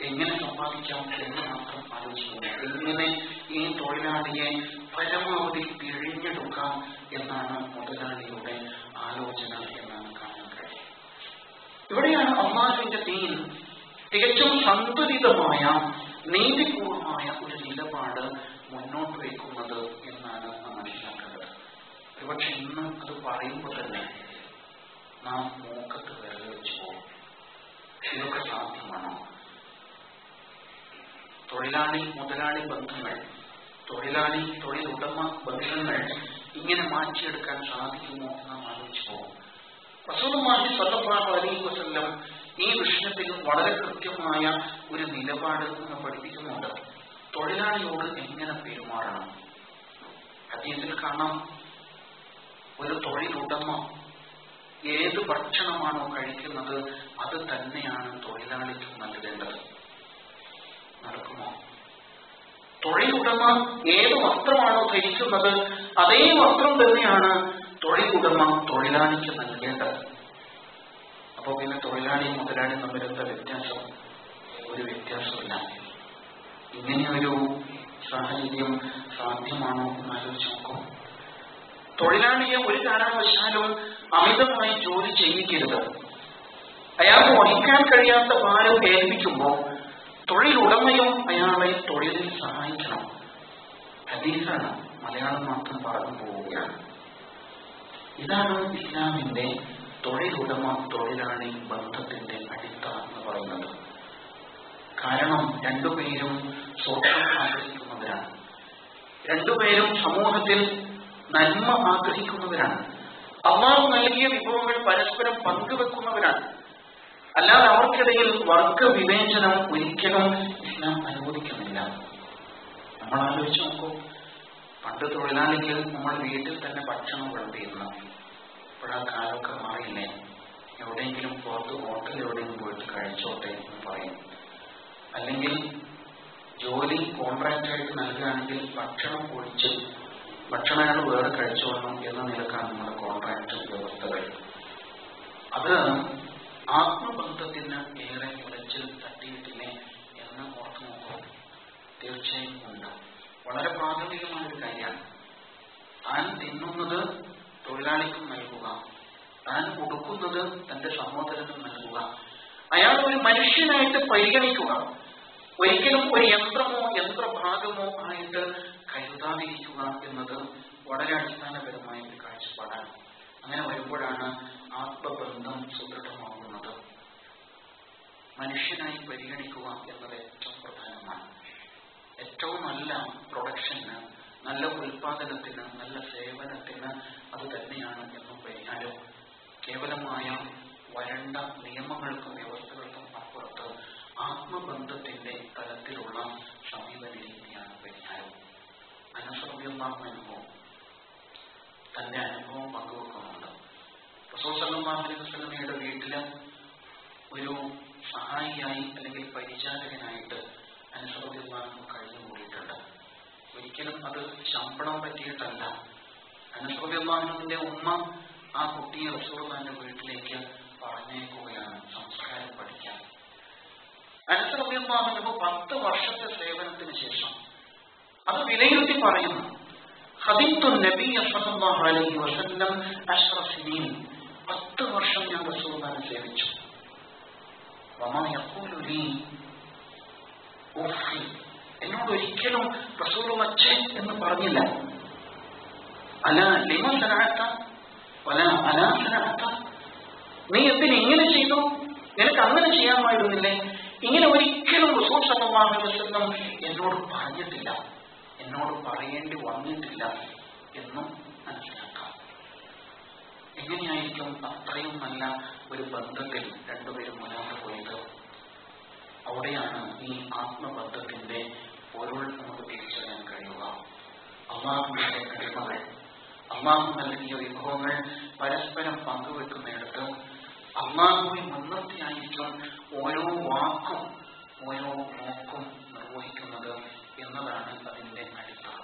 [SPEAKER 1] എങ്ങനെ സമ്പാദിക്കാം എന്ന് മാത്രം ആലോചിക്കുന്നു. എങ്ങനെ ഈ തൊഴിലാളിയെ പരമാവധി പിഴിഞ്ഞെടുക്കാം എന്നാണ് മുതലാളിയുടെ ആലോചന എന്നാണ് കാണാൻ കഴിയും. ഇവിടെയാണ് അല്ലാഹുവിന്റെ ദീൻ തികച്ചും സന്തുലിതമായ നീതിപൂർവമായ ഒരു നിലപാട് മുന്നോട്ട് വയ്ക്കുന്നത് എന്നാണ് നാം മനസ്സിലാക്കേണ്ടത്. ഒരുപക്ഷെ ഇന്ന് അത് പറയുമ്പോൾ തന്നെ നാം മൂക്കത്ത് വിരൽ വെച്ച് പോകും. ഇതൊക്കെ സാധ്യമാണോ? തൊഴിലാളി മുതലാളി ബന്ധങ്ങൾ, തൊഴിലാളി തൊഴിലുടമ ബന്ധങ്ങൾ ഇങ്ങനെ മാറ്റിയെടുക്കാൻ സാധിക്കുമോ എന്ന് നാം ആലോചിച്ചു പോകും. റസൂലുള്ളാഹി സ്വല്ലല്ലാഹു അലൈഹി വസല്ലം ഈ വിഷയത്തിൽ വളരെ കൃത്യമായ ഒരു നിലപാട് എന്ന് പഠിപ്പിക്കുന്നുണ്ട്. തൊഴിലാളിയോട് എങ്ങനെ പെരുമാറണം? ഹദീസിൽ കാണാം, ഒരു തൊഴിലുടമ ഏത് ഭക്ഷണമാണോ കഴിക്കുന്നത് അത് തന്നെയാണ് തൊഴിലാളിക്ക് നൽകേണ്ടത്. നടക്കുമോ? തൊഴിലുടമ ഏത് വസ്ത്രമാണോ ധരിക്കുന്നത് അതേ വസ്ത്രം തന്നെയാണ് തൊഴിലുടമ തൊഴിലാളിക്ക് നൽകേണ്ടത്. അപ്പോൾ പിന്നെ തൊഴിലാളി മുതലാളി തമ്മിലെന്താ വ്യത്യാസം? ഒരു വ്യത്യാസമില്ല. ഇങ്ങനെയൊരു സാഹചര്യം സാധ്യമാണോ എന്ന് ആലോചിച്ച് നോക്കും. തൊഴിലാളിയെ ഒരു കാരണവശാലും അമിതമായി ജോലി ചെയ്യിക്കരുത്. അയാൾക്ക് വഹിക്കാൻ കഴിയാത്ത ഭാരം ഏൽപ്പിക്കുമ്പോൾ തൊഴിലുടമയും അയാളെ തൊഴിലിൽ സഹായിക്കണം. ഹദീസാണ്, മലയാളം മാത്രം പറഞ്ഞു പോവുകയാണ്. ഇതാണ് ഇസ്ലാമിന്റെ തൊഴിലുടമ തൊഴിലാളി ബന്ധത്തിന്റെ അടിത്തറ എന്ന് പറയുന്നത്. കാരണം രണ്ടുപേരും സ്വർഗം ആഗ്രഹിക്കുന്നവരാണ്. രണ്ടുപേരും സമൂഹത്തിൽ നന്മ ആഗ്രഹിക്കുന്നവരാണ്. അല്ലാഹു നൽകിയ വിഭവങ്ങൾ പരസ്പരം പങ്കുവെക്കുന്നവരാണ്. അല്ലാതെ അവർക്കിടയിൽ വർഗ വിവേചനം ഒരിക്കലും ഇസ്ലാം അനുവദിക്കുന്നില്ല. നമ്മൾ ആലോചിച്ച് നോക്കൂ. പണ്ട് തൊഴിലാളികൾ നമ്മൾ വീട്ടിൽ തന്നെ ഭക്ഷണം വിളമ്പിയിരുന്നു. ഇപ്പോഴാ കാലമൊക്കെ മാറിയില്ലേ? എവിടെയെങ്കിലും പുറത്ത് ഹോട്ടൽ എവിടെയെങ്കിലും പോയിട്ട് കഴിച്ചോട്ടെ എന്ന് പറയും. അല്ലെങ്കിൽ ജോലി കോൺട്രാക്റ്റായിട്ട് നൽകുകയാണെങ്കിൽ ഭക്ഷണം ഒഴിച്ച് ഭക്ഷണം അയാൾ വേറെ കഴിച്ചോളണം എന്ന നിലക്കാണ് നമ്മുടെ കോൺട്രാക്ട് വ്യവസ്ഥകൾ. അത് ആത്മബന്ധത്തിന് ഏറെ ഉലച്ചിൽ തട്ടിയിട്ടില്ലേ എന്ന് ഓർത്തു നോക്കും. തീർച്ചയായും ഉണ്ട്. വളരെ പ്രാഥമികമായ ഒരു കാര്യമാണ്. താൻ തിന്നുന്നത് തൊഴിലാളിക്കും നൽകുക, താൻ കൊടുക്കുന്നത് തന്റെ സഹോദരനും നൽകുക, അയാൾ ഒരു മനുഷ്യനായിട്ട് പരിഗണിക്കുക. ഒരിക്കലും ഒരു യന്ത്രമോ യന്ത്രഭാഗമോ ആയിട്ട് കരുതാതിരിക്കുക എന്നത് വളരെ അടിസ്ഥാനപരമായ ഒരു കാഴ്ചപ്പാടാണ്. അങ്ങനെ വരുമ്പോഴാണ് ആത്മബന്ധം സുദൃഢമാകുന്നത്. മനുഷ്യനായി പരിഗണിക്കുക എന്നത് ഏറ്റവും പ്രധാനമാണ്. ഏറ്റവും നല്ല പ്രൊഡക്ഷന്, നല്ല ഉൽപാദനത്തിന്, നല്ല സേവനത്തിന് അത് തന്നെയാണ് എന്നും പരിഹാരം. കേവലമായ വരണ്ട നിയമങ്ങൾക്കും വ്യവസ്ഥകൾക്കും അപ്പുറത്ത് ആത്മബന്ധത്തിന്റെ തലത്തിലുള്ള സമീപന രീതിയാണ് പരിഹാരം. അനുഭവം തന്റെ അനുഭവം പങ്കുവെക്കുന്നുണ്ട്. റസൂൽ സല്ലല്ലാഹു അലൈഹി വസല്ലമയുടെ വീട്ടില് ഒരു സഹായിയായി അല്ലെങ്കിൽ പരിചാരകനായിട്ട് അനസ് റളിയല്ലാഹു അൻഹു കഴിഞ്ഞുകൂടിയിട്ടുണ്ട്. ഒരിക്കലും അത് ശമ്പളം പറ്റിയിട്ടല്ല. അനസ് റളിയല്ലാഹു അൻഹുവിന്റെ ഉമ്മ ആ കുട്ടിയെ റസൂലുള്ളാഹിന്റെ വീട്ടിലേക്ക് പറഞ്ഞേക്കുകയാണ് സംസ്കാരം പഠിക്കാൻ. അനസ് റളിയല്ലാഹു അൻഹു 10 വർഷത്തെ സേവനത്തിന് ശേഷം അത് വിലയിരുത്തി പറയുന്നു, ഖദിംതു നബിയ സല്ലല്ലാഹു അലൈഹി വസല്ലം 10 സിനീൻ, 10 വർഷം ഞാൻ റസൂലുള്ളാഹിനെ സേവിച്ചു. വമാ യഖൂലു ലീ ഉഫ്ഫി, എന്നോട് ഒരിക്കലും റസൂലുള്ളാഹി മച്ചേ എന്ന് പറഞ്ഞില്ല. അലാ ലിമ സനഅത വലാ അലാ സനഅത, നീ എന്തിന് ഇങ്ങനെ ചെയ്തു, നിനക്ക് അങ്ങനെ ചെയ്യാമായിരുന്നില്ലേ? ഇങ്ങനെ ഒരിക്കലും റസൂൽ സല്ലല്ലാഹു അലൈഹി വസല്ലം എന്നോട് പറഞ്ഞിട്ടില്ല, എന്നോട് പറയേണ്ടി വന്നിട്ടില്ല എന്നും മനസ്സിലാക്കാം. എങ്ങനെയായിരിക്കും അത്രയും നല്ല ഒരു ബന്ധത്തിൽ രണ്ടുപേരും മുന്നോട്ട് പോയത്? അവിടെയാണ് ഈ ആത്മബന്ധത്തിന്റെ പൊരുൾ നമുക്ക് തിരിച്ചറിയാൻ കഴിയുക. അല്ലാഹുവിന്റെ അടിമകൾ, അല്ലാഹു നൽകിയ വിഭവങ്ങൾ പരസ്പരം പങ്കുവെക്കുന്നിടത്ത് അല്ലാഹുവിനെ മുൻനിർത്തിയായിരിക്കും ഓരോ വാക്കും ഓരോ നോക്കും നിർവഹിക്കുന്നത് എന്നതാണ് അതിന്റെ അടിത്തറ.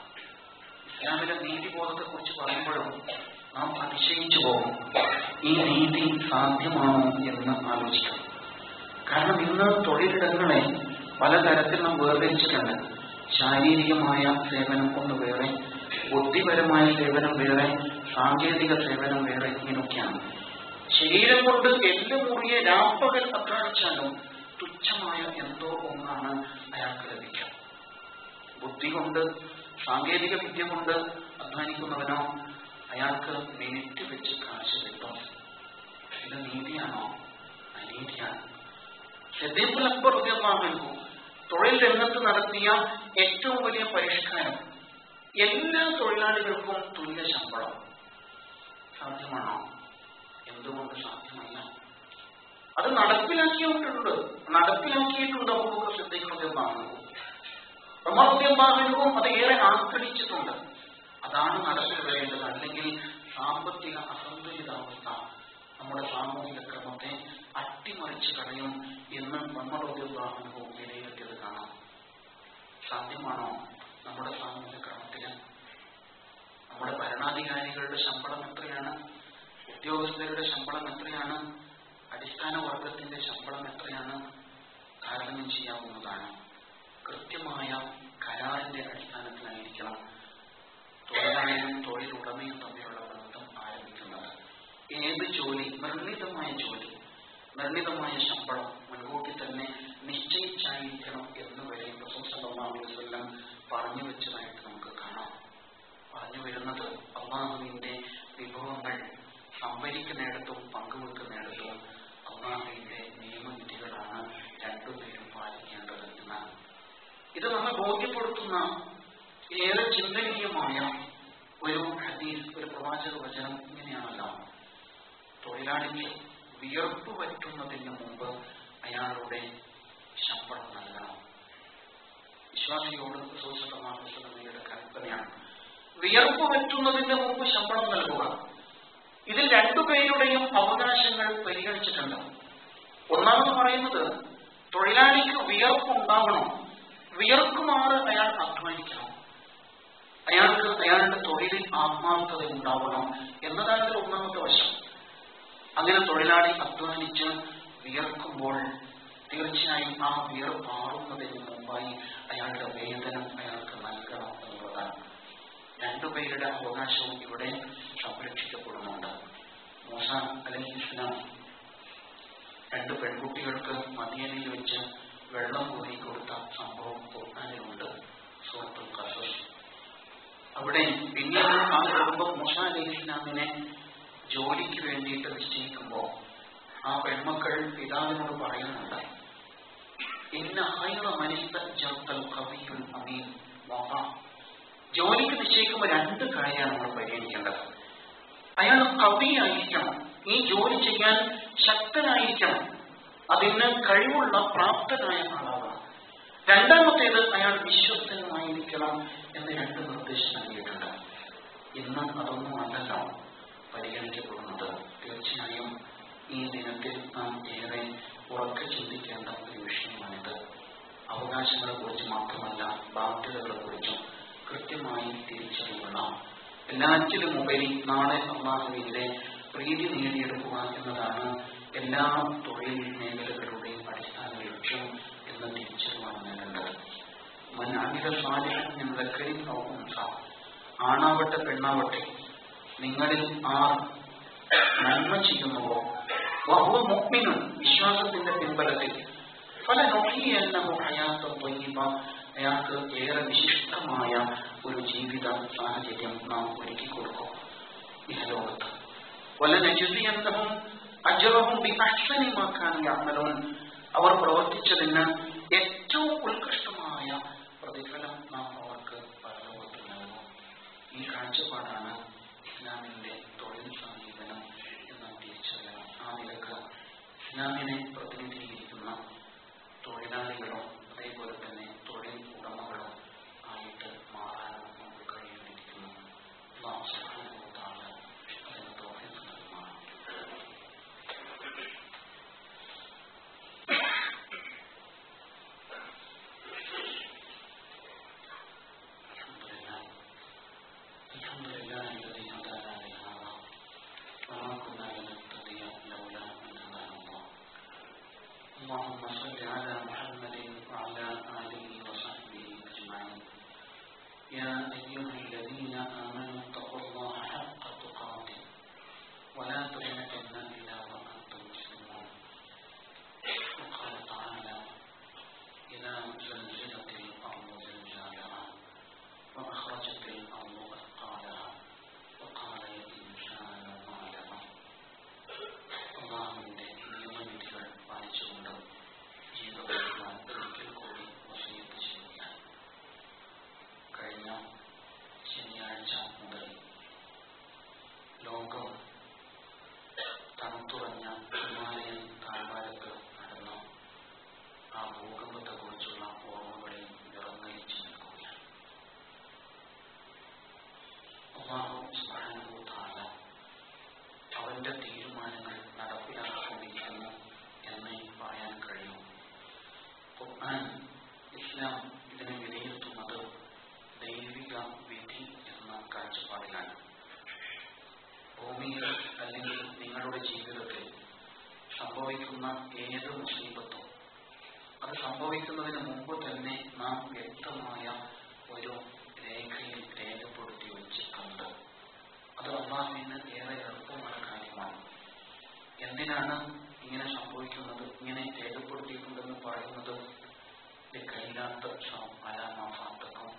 [SPEAKER 1] ഇസ്ലാമിലെ നീതിബോധത്തെ കുറിച്ച് പറയുമ്പോഴും നാം അതിശയിച്ചു പോകും. ഈ നീതി സാധ്യമാണോ എന്ന് ആലോചിക്കണം. കാരണം ഇന്ന് തൊഴിലിടങ്ങളെ പലതരത്തിൽ നാം വേർതിരിച്ചിട്ടുണ്ട്. ശാരീരികമായ സേവനം ഒന്ന് വേറെ, ബുദ്ധിപരമായ സേവനം വേറെ, സാങ്കേതിക സേവനം വേറെ, ഇങ്ങനെയൊക്കെയാണ്. ശരീരം കൊണ്ട് എല്ല് മുറിയെ രാപ്പകൽ അധ്വാനിച്ചാലും തുച്ഛമായ എന്തോ ഒന്നാണ് അയാൾക്ക് ലഭിക്കുക. ബുദ്ധി കൊണ്ട് സാങ്കേതിക വിദ്യ കൊണ്ട് അധ്വാനിക്കുന്നവനോ അയാൾക്ക് മിനിറ്റ് വെച്ച് കാശ് കിട്ടും. ഇത് നീതിയാണോ? അനീതിയാണ്. സിദ്ദീഖുൽ അക്ബർ റളിയല്ലാഹു അൻഹു തൊഴിൽ രംഗത്ത് നടത്തിയ ഏറ്റവും വലിയ പരിഷ്കാരം, എല്ലാ തൊഴിലാളികൾക്കും തുല്യ ശമ്പളം. സാധ്യമാണോ? എന്തുകൊണ്ട് സാധ്യമല്ല? അത് നടപ്പിലാക്കിയിട്ടുണ്ട് അബൂബക്കർ സിദ്ദീഖ് റളിയല്ലാഹു അൻഹു. ഉമർ റളിയല്ലാഹു അൻഹു അത് ഏറെ ആഗ്രഹിച്ചിട്ടുണ്ട്. അതാണ് നടപ്പിൽ വരേണ്ടത്. അല്ലെങ്കിൽ സാമ്പത്തിക അസന്തുലിതാവസ്ഥ നമ്മുടെ സാമൂഹിക ക്രമത്തെ അട്ടിമറിച്ച് കളയും എന്ന് ഉമർ റളിയല്ലാഹു അൻഹു വിലയിരുത്തിയത് കാണാം. സാധ്യമാണോ നമ്മുടെ സാമൂഹിക ക്രമത്തിന്? നമ്മുടെ ഭരണാധികാരികളുടെ ശമ്പളം എത്രയാണ്? ഉദ്യോഗസ്ഥരുടെ ശമ്പളം എത്രയാണ്? അടിസ്ഥാന വർഗത്തിന്റെ ശമ്പളം എത്രയാണ്? താരതമ്യം ചെയ്യാവുന്നതാണ്. കൃത്യമായ കരാറിന്റെ അടിസ്ഥാനത്തിലായിരിക്കണം തൊഴിലാളിയും തൊഴിലുടമയും തമ്മിലുള്ള ബന്ധം ആരംഭിക്കുന്നത്. ഏത് ജോലി, നിർണിതമായ ജോലി, നിർണിതമായ ശമ്പളം മുൻകൂട്ടി തന്നെ നിശ്ചയിച്ചായിരിക്കണം എന്ന് വരെ റസൂൽ സല്ലല്ലാഹു അലൈഹി വസല്ലം പറഞ്ഞു വെച്ചതായിട്ട് നമുക്ക് കാണാം. പറഞ്ഞു വരുന്നത് അല്ലാഹുവിന്റെ വിഭവങ്ങൾ സംഭരിക്കുന്നിടത്തും പങ്കുവെക്കുന്നിടത്തും അല്ലാഹുവിന്റെ നിയമവിധികളാണ് രണ്ടുപേരും പാലിക്കേണ്ടത് എന്നാണ്. ഇത് നമ്മെ ബോധ്യപ്പെടുത്തുന്ന ഏറെ ചിന്തനീയമായ ഒരു ഹദീസ്, ഒരു പ്രവാചക വചനം ഇങ്ങനെയാണല്ലോ: തൊഴിലാളിക്ക് വിയർപ്പ് പറ്റുന്നതിന് മുമ്പ് അയാളുടെ ശമ്പളം നൽകണം. വിശ്വാസിയോട് റസൂൽ സല്ലല്ലാഹു അലൈഹി വസല്ലമയുടെ കൽപ്പനയാണ് വിയർപ്പ് പറ്റുന്നതിന് മുമ്പ് ശമ്പളം നൽകുക. ഇതിൽ രണ്ടുപേരുടെയും അവകാശങ്ങൾ പരിഗണിച്ചിട്ടുണ്ട്. ഒന്നാമത് പറയുന്നത് തൊഴിലാളിക്ക് വിയർപ്പുണ്ടാവണം, വിയർക്കുമാറ് അയാൾ അധ്വാനിക്കണം, അയാൾക്ക് അയാളുടെ തൊഴിലിൽ ആത്മാർത്ഥത ഉണ്ടാവണം എന്നതാണ് ഇതിൽ ഒന്നാമത്തെ വശം. അങ്ങനെ തൊഴിലാളി അധ്വാനിച്ച് വിയർക്കുമ്പോൾ തീർച്ചയായും ആ വിയർപ്പ് മാറുന്നതിന് മുമ്പായി അയാളുടെ വേതനം അയാൾക്ക് നൽകണം എന്നുള്ളതാണ്. രണ്ടുപേരുടെ അവകാശവും ഇവിടെ സംരക്ഷിക്കപ്പെടുന്നുണ്ട്. മൂസ അലൈഹിസ്സലാം 2 പെൺകുട്ടികൾക്ക് മദീനയിൽ വെച്ച് വെള്ളം കോരി കൊടുത്ത സംഭവം ഖുർആനിലുണ്ട്, സൂറത്തുൽ ഖസസ്. അവിടെ പിന്നീട് ആ കുടുംബം മൂസ അലൈഹിസ്സലാമിനെ ജോലിക്ക് വേണ്ടിയിട്ട് നിശ്ചയിക്കുമ്പോൾ ആ പെൺമക്കൾ പിതാവിനോട് പറയുന്നുണ്ട്, ഇന്ന ഖൈറ മനിസ്തജർതൽ ഖവിയ്യുൽ അമീൻ വഫ. ജോലിക്ക് നിശ്ചയിക്കുമ്പോൾ 2 കാര്യമാണ് നമ്മൾ പരിഗണിക്കേണ്ടത്. അയാൾ കവിയായിരിക്കണം, ഈ ജോലി ചെയ്യാൻ ശക്തനായിരിക്കണം, അതിന് കഴിവുള്ള പ്രാപ്തനായ ആളാകണം. രണ്ടാമത്തേത് അയാൾ വിശ്വസ്തനായിരിക്കണം എന്ന് 2 നിർദ്ദേശം നൽകിയിട്ടുണ്ട്. ഇന്ന് അതൊന്നും അല്ലല്ലോ പരിഗണിക്കപ്പെടുന്നത്. തീർച്ചയായും ഈ ദിനത്തിൽ നാം ഏറെ ഉറക്കെ ചിന്തിക്കേണ്ട ഒരു വിഷയമാണിത്. അവകാശങ്ങളെ കുറിച്ച് മാത്രമല്ല, ബാധ്യതകളെ കുറിച്ചും കൃത്യമായി തിരിച്ചറിവുള്ള, എല്ലാറ്റിലുമുപരി നാളെ അല്ലാഹുവിന്റെ പ്രീതി നേടിയെടുക്കുക എന്നതാണ് എല്ലാ തൊഴിൽ മേഖലകളുടെയും അടിസ്ഥാന ലക്ഷ്യം എന്ന തിരിച്ചറിവാണ് നേടേണ്ടത്. മൻ അമില സാലിഹൻ മിൻ ദക്കരിൻ ഔ ഉൻസ, ആണാവട്ടെ പെണ്ണാവട്ടെ, നിങ്ങളിൽ ആർ നന്മ ചെയ്യുന്നുവോ, വഹുവ മുഅ്മിനുൻ, വിശ്വാസത്തിന്റെ പിൻബലത്തിൽ, ഫലനുഹ്യിയന്നഹു ഹയാത്തൻ ത്വയ്യിബ, അയാൾക്ക് ഏറെ വിശിഷ്ടമായ ഒരു ജീവിത സാഹചര്യം നാം ഒരുക്കി കൊടുക്കും ഇഹലോകത്ത്. വലനജ്സിയന്നഹും അജ്റഹും ബിഅഹ്സനി മാ കാനൂ യഅമലൂൻ, അവർ പ്രവർത്തിച്ചതിന് ഏറ്റവും ഉത്കൃഷ്ടമായ പ്രതിഫലം നാം അവർക്ക് പരലോകത്തിൽ നൽകും. ഈ കാഴ്ചപ്പാടാണ് ഇസ്ലാമിന്റെ തൊഴിൽ സമീപനം എന്ന തിരിച്ചറിയണം. ആ നിലക്ക് ഇസ്ലാമിനെ പ്രതിനിധീകരിക്കുന്ന തൊഴിലാളികളോ അതേപോലെ തന്നെ തൊഴിൽ ഉടമകളോ ആയിട്ട് മാറാനും നമുക്ക് കഴിയേണ്ടിയിരിക്കുന്നു. അല്ലാഹു സുബ്ഹാനഹു വ തആല അതിന് തൗഫീഖ് നൽകുമാറാകട്ടെ. اللهم صل على محمد وعلى آله وصحبه أجمعين. يا أيها الذين آمنوا اتقوا الله حق تقاته ولا تموتن إلا وأنتم مسلمون. وقال تعالى: إذا زلزلت الأرض زلزالها وأخرجت الأرض أثقالها وقال الإنسان ما لها. അല്ലാഹുവിന്റെ നിയമവിധികൾ പാലിച്ചുകൊണ്ട് ജീവിതം ഒരിക്കൽ കൂടി വസിയത്ത് ചെയ്യുകയാണ്. കഴിഞ്ഞ ശനിയാഴ്ച മുതൽ ലോകം തണുത്തുറഞ്ഞ ഹിമാലയൻ താഴ്വാരത്ത് നടന്ന ആ ഭൂകമ്പത്തെക്കുറിച്ചുള്ള ഓർമ്മകളിൽ വിറങ്ങലിച്ചു നിൽക്കുകയാണ്. അല്ലാഹു സുബ്ഹാനഹു വ തആല അവന്റെ തീരുമാനങ്ങൾ നടപ്പിലാക്കിക്കൊണ്ടിരിക്കുന്നു എന്ന് പറയാൻ കഴിയും. ഖുർആൻ, ഇസ്ലാം ഇതിനെ വിലയിരുത്തുന്നത് ദൈവിക വിധി എന്ന കാഴ്ചപ്പാടിലാണ്. ഭൂമിയിൽ അല്ലെങ്കിൽ നിങ്ങളുടെ ജീവിതത്തിൽ സംഭവിക്കുന്ന ഏത് മുസീബത്തും അത് സംഭവിക്കുന്നതിന് മുമ്പ് തന്നെ നാം വ്യക്തമായ ഒരു രേഖയിൽ രേഖപ്പെടുത്തി വച്ചിട്ടുണ്ട്. അത് അല്ലാഹുവിന് ഏറെ എളുപ്പമായ കാര്യമാണ്. എന്തിനാണ് ഇങ്ങനെ സംഭവിക്കുന്നത്, ഇങ്ങനെ രേഖപ്പെടുത്തിയിട്ടുണ്ടെന്ന് പറയുന്നത്? അലാമാഫാത്തക്കും,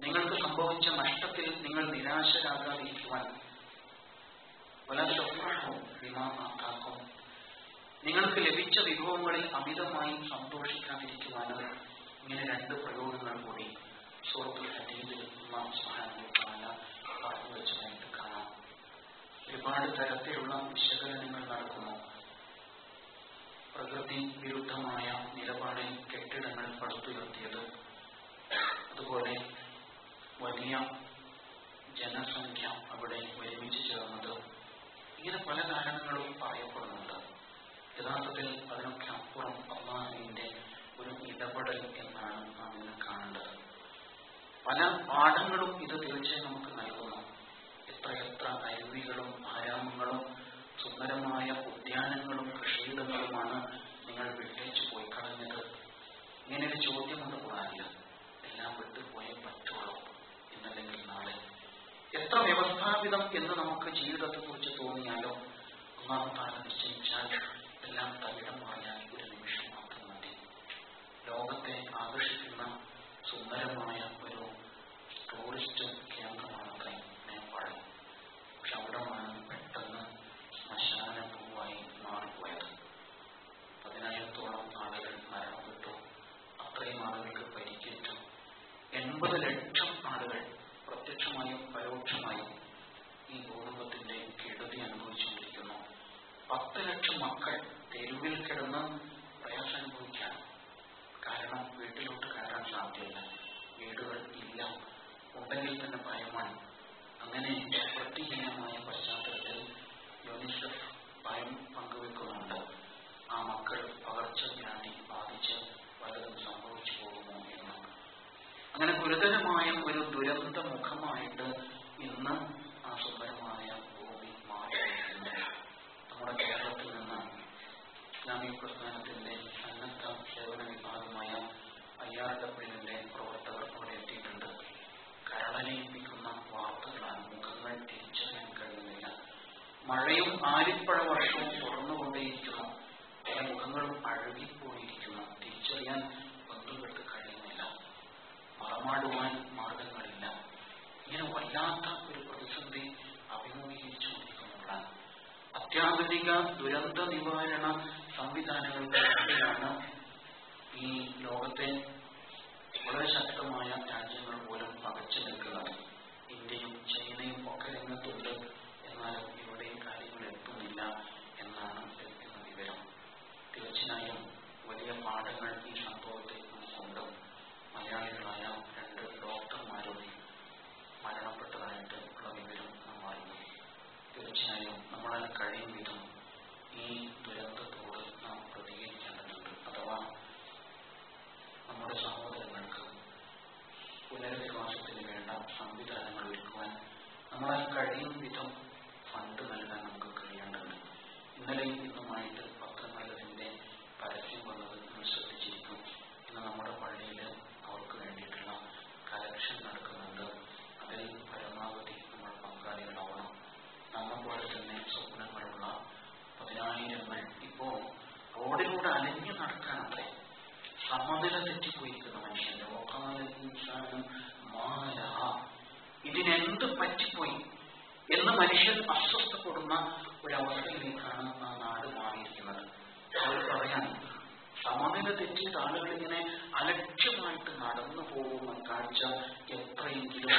[SPEAKER 1] നിങ്ങൾക്ക് സംഭവിച്ച നഷ്ടത്തിൽ നിങ്ങൾ നിരാശരാകാതിരിക്കുവാൻ, വലസഫ്രഹും, നിങ്ങൾക്ക് ലഭിച്ച വിഭവങ്ങളിൽ അമിതമായി സന്തോഷിക്കാതിരിക്കുവാനും ഇങ്ങനെ രണ്ട് പ്രയോഗങ്ങൾ കൂടി സൂറത്തുൽ ഹദീദിൽ അല്ലാഹു സുബ്ഹാനഹു വ തആല പറഞ്ഞു വെച്ചതായിട്ട് കാണാം. ഒരുപാട് തരത്തിലുള്ള വിശകലനങ്ങൾ നടക്കുന്നു. പ്രകൃതി വിരുദ്ധമായ നിലപാടിൽ കെട്ടിടങ്ങൾ പടുത്തുയർത്തിയത്, അതുപോലെ വലിയ ജനസംഖ്യ അവിടെ ഒരുമിച്ച് ചേർന്നത്, ഇങ്ങനെ പല കാരണങ്ങളും പറയപ്പെടുന്നുണ്ട്. യഥാർത്ഥത്തിൽ അതിനൊക്കെ അപ്പുറം അല്ലാഹുവിന്റെ ഒരു ഇടപെടൽ എന്നാണ് നാം ഇന്ന് കാണേണ്ടത്. പല പാഠങ്ങളും ഇത് തീർച്ചയായും നമുക്ക് നൽകുന്നു. എത്രയെത്ര അരുവികളും ആരാമങ്ങളും സുന്ദരമായ ഉദ്യാനങ്ങളും കൃഷിയിടങ്ങളുമാണ് നിങ്ങൾ വിട്ടേച്ചു പോയി കളഞ്ഞത്. ഇങ്ങനെയൊരു ചോദ്യമുണ്ട് ഖുർആനിൽ. എല്ലാം വിട്ടുപോയേ പറ്റുള്ളൂ, ഇന്നല്ലെങ്കിൽ നാളെ. എത്ര വ്യവസ്ഥാപിതം എന്ന് നമുക്ക് ജീവിതത്തെക്കുറിച്ച് തോന്നിയാലോ, അല്ലാഹു തആല നിശ്ചയിച്ചാൽ എല്ലാം തകിടം മറിയാൻ ഒരു നിമിഷം മാത്രം മതി. ലോകത്തെ ആകർഷിക്കുന്ന സുന്ദരമായ ഒരു ടൂറിസ്റ്റ് കേന്ദ്രമാണത്രേ നേപ്പാൾ. പക്ഷെ അവിടമാണ് പെട്ടെന്ന് ശ്മശാന ഭൂവായി മാറിപ്പോയത്. 10,000-ഓളം ആളുകൾ മരണപ്പെട്ടു. അത്രയും ആളുകൾക്ക് പരിക്കേറ്റു. 80 ലക്ഷം ആളുകൾ പ്രത്യക്ഷമായും പരോക്ഷമായും ഈ ഭൂകമ്പത്തിന്റെ കെടുതി അനുഭവിച്ചുകൊണ്ടിരിക്കുന്നു. 10 ലക്ഷം മക്കൾ തെരുവിൽ കിടന്ന് പ്രയാസം അനുഭവിക്കുകയാണ്. കാരണം വീട്ടിലോട്ട് കയറാൻ സാധ്യമല്ല, വീടുകൾ ഇല്ല, ഉണ്ടെങ്കിൽ തന്നെ ഭയമാണ്. അങ്ങനെ വൃത്തിഹീനമായ പശ്ചാത്തലത്തിൽ യുനിസെഫ് ഭയം പങ്കുവെക്കുന്നു. ദുരന്തമുഖമായിട്ട് ഇന്ന് ആ സുന്ദരമായ ഭൂമി മാറിയിരിക്കുന്നു. നമ്മുടെ കേരളത്തിൽ നിന്ന് ഇസ്ലാമിക് പ്രസ്ഥാനത്തിന്റെ സന്നദ്ധ സേവന വിഭാഗമായ അയ്യാറപ്പള്ളിന്റെ പ്രവർത്തകർ അവിടെ എത്തിയിട്ടുണ്ട്. കരളലിയിപ്പിക്കുന്ന വാർത്തകളാണ്. മുഖങ്ങൾ തിരിച്ചറിയാൻ കഴിയുന്നില്ല. മഴയും ആലിപ്പഴ വർഷവും തുറന്നുകൊണ്ടേയിരിക്കുന്നു. പല മുഖങ്ങളും അഴുകിപ്പോയിരിക്കുന്നു. തിരിച്ചറിയാൻ ബന്ധുക്കൾക്ക് കഴിയുന്നില്ല. മറമാടുവാൻ മാർഗങ്ങളില്ല. ഇങ്ങനെ വല്ലാത്ത ഒരു പ്രതിസന്ധി അഭിമുഖീകരിച്ചുകൊണ്ടിരിക്കുന്നതാണ്. അത്യാധുനിക ദുരന്ത നിവാരണ സംവിധാനങ്ങൾക്കിടയിലാണ് ഈ ലോകത്തെ വളരെ ശക്തമായ രാജ്യങ്ങൾ പോലും പകച്ചു നിൽക്കുന്നത്. ഇന്ത്യയും ചൈനയും ഒക്കെ രംഗത്തുണ്ട്. എന്നാലും ഇവിടെയും കാര്യങ്ങൾ എത്തുന്നില്ല എന്നാണ് ലഭിക്കുന്ന വിവരം. തീർച്ചയായും വലിയ പാഠങ്ങൾ ഈ സംഭവത്തിൽ നമുക്കുണ്ട്. മലയാളികളായ 2 ഡോക്ടർമാരും മരണപ്പെട്ടതായിട്ട് ഉള്ള വിവരം നാം അറിഞ്ഞു. തീർച്ചയായും നമ്മളാൽ കഴിയും വിധം ഈ ദുരന്തത്തോട് നാം പ്രതികരിക്കേണ്ടതുണ്ട്. അഥവാ നമ്മുടെ സഹോദരങ്ങൾക്ക് പുനരധിവാസത്തിന് വേണ്ട സംവിധാനങ്ങൾ ഒരുക്കുവാൻ നമ്മളാൽ കഴിയും വിധം ഫണ്ട് നൽകാൻ നമുക്ക് കഴിയേണ്ടതുണ്ട്. ഇന്നലെയും ഇന്നുമായിട്ട് പത്രങ്ങളിൽ അതിന്റെ പരസ്യം വന്നത് നമ്മൾ ശ്രദ്ധിച്ചിരിക്കും. ഇന്ന് നമ്മുടെ പള്ളിയിൽ അവർക്ക് വേണ്ടിയിട്ടുള്ള കലക്ഷൻ നടക്കുന്നുണ്ട്. അതിൽ പരമാവധി നമ്മൾ പങ്കാളികളാവണം. നമ്മളെപ്പോലെ തന്നെ സ്വപ്നങ്ങളുള്ള 10,000ങ്ങൾ ഇപ്പോ റോഡിലൂടെ അലഞ്ഞു നടക്കാനത്രേ. സമനില തെറ്റിപ്പോയിരിക്കുന്ന മനുഷ്യന്റെ ഇതിനെന്ത് പറ്റിപ്പോയി എന്ന് മനുഷ്യൻ അസ്വസ്ഥപ്പെടുന്ന ഒരവസ്ഥയിലേക്കാണ് ആ നാട് മാറിയിരിക്കുന്നത്. അവർ പറയാൻ സമനില തെറ്റിയ ആളുകൾ ഇങ്ങനെ അലക്ഷ്യമായിട്ട് നടന്നു പോകുന്ന കാഴ്ച എത്രയെങ്കിലും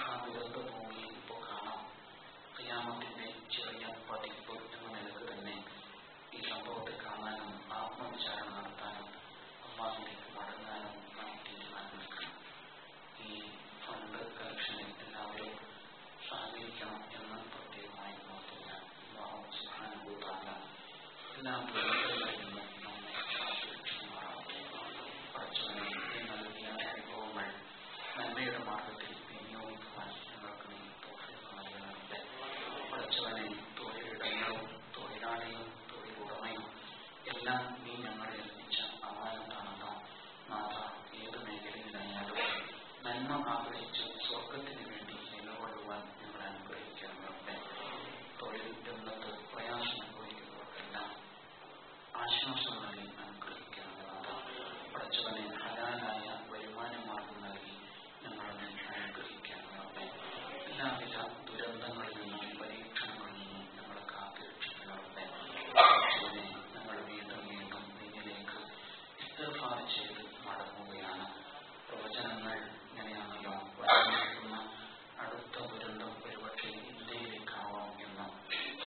[SPEAKER 1] ആ ദുരന്ത ഭൂമിയിൽ ഇപ്പോൾ കാണാം. ഖിയാമത്തിന്റെ ചെറിയ പതിപ്പ് എന്ന നിലക്ക് തന്നെ ഈ സംഭവത്തെ കാണാനും ആത്മവിചാരം നടത്താനും അള്ളാഹുവിലേക്ക് മടങ്ങാനും നാം തീരുമാനിക്കണം. ഈ ഫണ്ട് കളക്ഷനിൽ എല്ലാവരും സഹകരിക്കണം എന്ന് പ്രത്യേകമായി ഓർത്തുക. അല്ലാഹു സുബ്ഹാനഹു വ തആല എല്ലാ ദുരന്തങ്ങളിൽ നിന്നും നമ്മെ കാത്തുരക്ഷിക്കുമാറാകട്ടെ. പടച്ചവനെ, നീ നൽകിയ അനുഭവങ്ങൾ നന്മയുടെ മാർഗത്തിൽ വിനിയോഗിക്കുവാൻ ഞങ്ങൾക്ക് നീ തൗഫീഖ് നൽകണമേ. പടച്ചവനെ, തൊഴിലിടങ്ങളും തൊഴിലാളിയും തൊഴിലുടമയും എല്ലാം